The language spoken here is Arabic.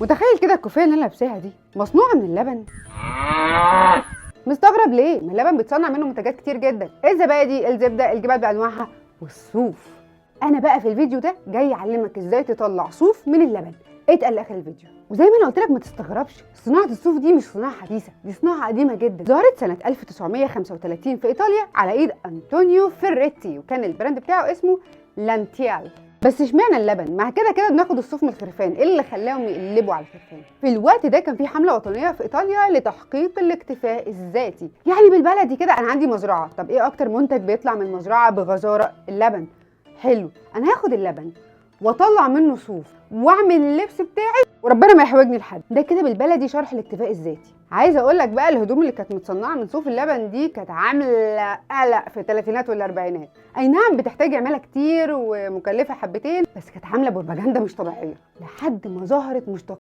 متخيل كده الكوفيه اللي انا لابساها دي مصنوعه من اللبن؟ مستغرب ليه؟ ما اللبن بيتصنع منه منتجات كتير جدا، الزبادي، الزبده، الجبال بانواعها، والصوف. انا بقى في الفيديو ده جاي اعلمك ازاي تطلع صوف من اللبن. اتقل لاخر الفيديو. وزي ما انا قلت لك ما تستغربش، صناعه الصوف دي مش صناعه حديثه، دي صناعه قديمه جدا، ظهرت سنه 1935 في ايطاليا على ايد انطونيو فيريتي، وكان البراند بتاعه اسمه لانتيال. بس اشمعنى اللبن؟ مع كده كده بناخد الصوف من الخرفان، ايه اللي خلاهم يقلبوا على الخرفان؟ في الوقت ده كان في حمله وطنيه في ايطاليا لتحقيق الاكتفاء الذاتي، يعني بالبلدي كده انا عندي مزرعه، طب ايه اكتر منتج بيطلع من المزرعه بغزاره؟ اللبن. حلو، انا هاخد اللبن واطلع منه صوف واعمل اللبس بتاعي وربنا ما يحوجني لحد. ده كده بالبلدي شرح الاكتفاء الذاتي. عايزه اقول لك بقى الهدوم اللي كانت متصنعه من صوف اللبن دي كانت عامله قلق في الثلاثينات والاربعينات. اي نعم بتحتاج عماله كتير ومكلفه حبتين، بس كانت عامله بروباجندا مش طبيعيه لحد ما ظهرت مشتقات